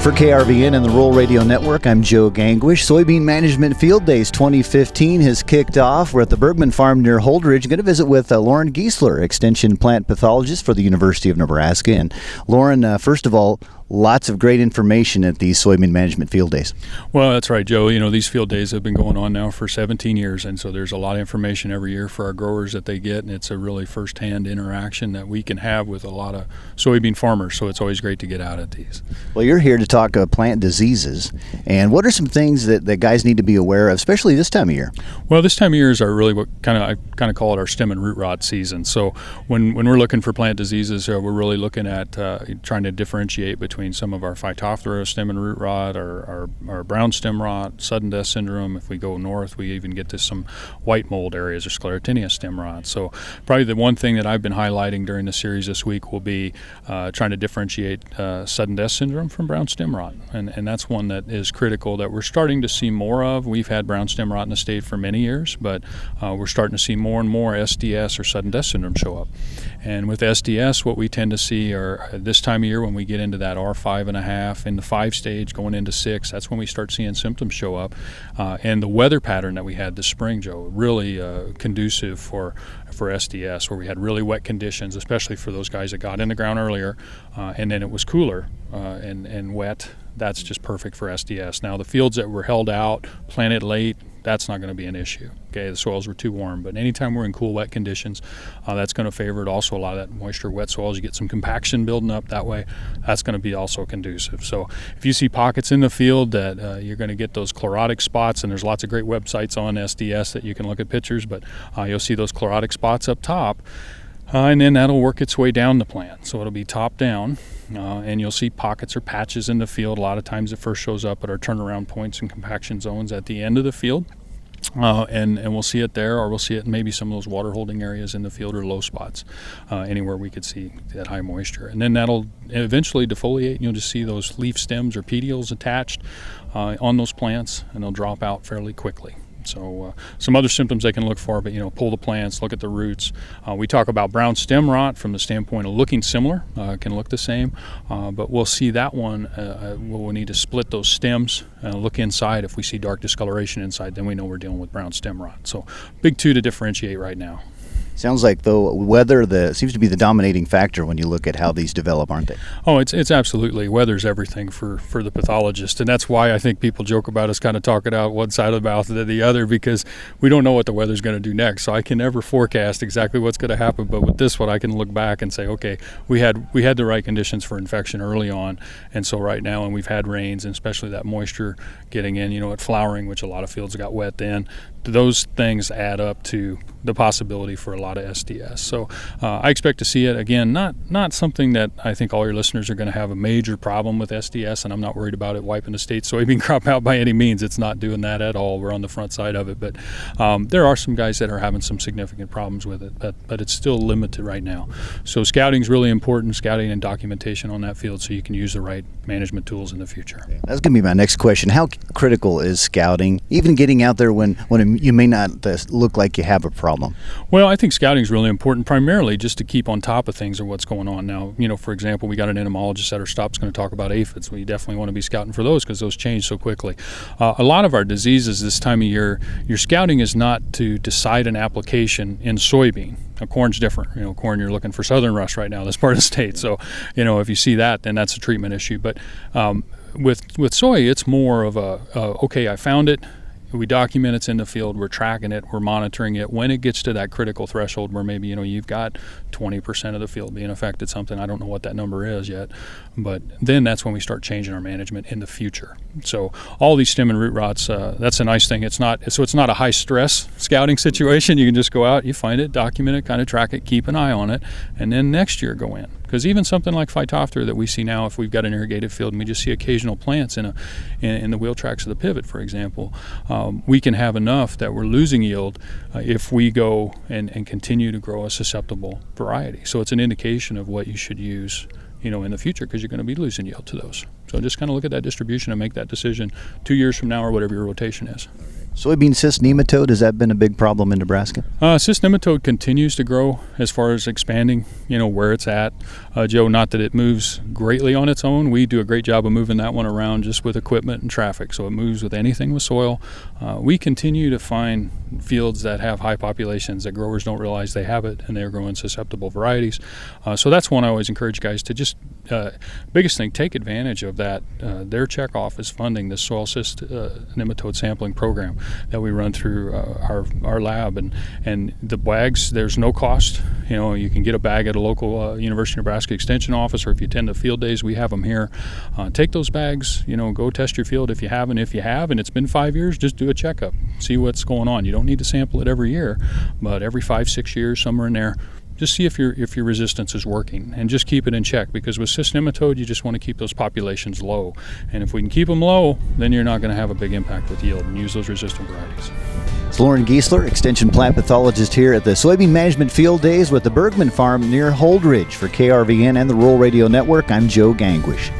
For KRVN and the Rural Radio Network, I'm Joe Gangwish. Soybean Management Field Days 2015 has kicked off. We're at the Bergman Farm near Holdridge. I'm going to visit with Loren Giesler, Extension Plant Pathologist for the University of Nebraska. And Loren, first of all, lots of great information at these Soybean Management Field Days. Well, that's right, Joe. You know, these field days have been going on now for 17 years, and so there's a lot of information every year for our growers that they get, and it's a really first-hand interaction that we can have with a lot of soybean farmers, so it's always great to get out at these. Well, you're here to talk plant diseases, and what are some things that guys need to be aware of, especially this time of year? Well, this time of year is our really I call it our stem and root rot season. So when we're looking for plant diseases, we're really looking at trying to differentiate between some of our Phytophthora stem and root rot, our brown stem rot, sudden death syndrome. If we go north, we even get to some white mold areas or sclerotinia stem rot. So probably the one thing that I've been highlighting during the series this week will be trying to differentiate sudden death syndrome from brown stem rot. And that's one that is critical that we're starting to see more of. We've had brown stem rot in the state for many years, but we're starting to see more and more SDS or sudden death syndrome show up. And with SDS, what we tend to see are this time of year when we get into that R5.5, in the 5 stage, going into 6, that's when we start seeing symptoms show up. And the weather pattern that we had this spring, Joe, really conducive for SDS, where we had really wet conditions, especially for those guys that got in the ground earlier, and then it was cooler and wet. That's just perfect for SDS. Now, the fields that were held out, planted late, that's not going to be an issue. Okay, the soils were too warm, but anytime we're in cool, wet conditions, that's going to favor it. Also, a lot of that moisture, wet soils, you get some compaction building up that way. That's going to be also conducive. So if you see pockets in the field that you're going to get those chlorotic spots, and there's lots of great websites on SDS that you can look at pictures, but you'll see those chlorotic spots up top, and then that'll work its way down the plant. So it'll be top down. And you'll see pockets or patches in the field. A lot of times it first shows up at our turnaround points and compaction zones at the end of the field. And we'll see it there, or we'll see it in maybe some of those water holding areas in the field or low spots, anywhere we could see that high moisture. And then that'll eventually defoliate, and you'll just see those leaf stems or petioles attached on those plants, and they'll drop out fairly quickly. So some other symptoms they can look for, but pull the plants, look at the roots. We talk about brown stem rot from the standpoint of looking similar, can look the same, but we'll see that one, we'll need to split those stems, look inside. If we see dark discoloration inside, then we know we're dealing with brown stem rot. So big two to differentiate right now. Sounds like, though, weather seems to be the dominating factor when you look at how these develop, aren't they? Oh, it's absolutely. Weather's everything for the pathologist, and that's why I think people joke about us kind of talking out one side of the mouth to the other, because we don't know what the weather's going to do next. So I can never forecast exactly what's going to happen, but with this one, I can look back and say, okay, we had the right conditions for infection early on, and so right now, and we've had rains, and especially that moisture getting in, at flowering, which a lot of fields got wet then. Those things add up to the possibility for a lot of SDS. So I expect to see it again, not something that I think all your listeners are going to have a major problem with SDS, and I'm not worried about it wiping the state soybean crop out by any means. It's not doing that at all. We're on the front side of it, but there are some guys that are having some significant problems with it, but it's still limited right now. So scouting is really important, scouting and documentation on that field, so you can use the right management tools in the future. That's going to be my next question. How critical is scouting, even getting out there when you may not look like you have a problem? Well, I think scouting is really important, primarily just to keep on top of things or what's going on. Now, for example, we got an entomologist at our stop's going to talk about aphids. We definitely want to be scouting for those because those change so quickly. A lot of our diseases this time of year, your scouting is not to decide an application in soybean. Now, corn's different. Corn, you're looking for southern rust right now, this part of the state. So, if you see that, then that's a treatment issue. But with soy, it's more of okay, I found it. We document it's in the field, we're tracking it, we're monitoring it. When it gets to that critical threshold where maybe, you've got 20% of the field being affected, something, I don't know what that number is yet, but then that's when we start changing our management in the future. So all these stem and root rots, that's a nice thing. It's not a high stress scouting situation. You can just go out, you find it, document it, kind of track it, keep an eye on it, and then next year go in. Because even something like Phytophthora that we see now, if we've got an irrigated field and we just see occasional plants in the wheel tracks of the pivot, for example, we can have enough that we're losing yield if we go and continue to grow a susceptible variety. So it's an indication of what you should use in the future, because you're going to be losing yield to those. So just kind of look at that distribution and make that decision 2 years from now or whatever your rotation is. Soybean cyst nematode, has that been a big problem in Nebraska? Cyst nematode continues to grow as far as expanding, where it's at. Joe, not that it moves greatly on its own. We do a great job of moving that one around just with equipment and traffic, so it moves with anything with soil. We continue to find fields that have high populations that growers don't realize they have it, and they're growing susceptible varieties. So that's one I always encourage guys to just, biggest thing, take advantage of that. Their checkoff is funding the soil cyst nematode sampling program that we run through our lab, and the bags, there's no cost. You can get a bag at a local University of Nebraska Extension office, or if you attend the field days, we have them here. Take those bags, go test your field if you haven't. If you have and it's been 5 years, just do a checkup, see what's going on. You don't need to sample it every year, but every 5-6 years, somewhere in there, just see if your resistance is working, and just keep it in check, because with cyst nematode you just want to keep those populations low, and if we can keep them low, then you're not going to have a big impact with yield, and use those resistant varieties. It's Loren Giesler, Extension Plant Pathologist here at the Soybean Management Field Days with the Bergman Farm near Holdridge. For KRVN and the Rural Radio Network, I'm Joe Gangwish.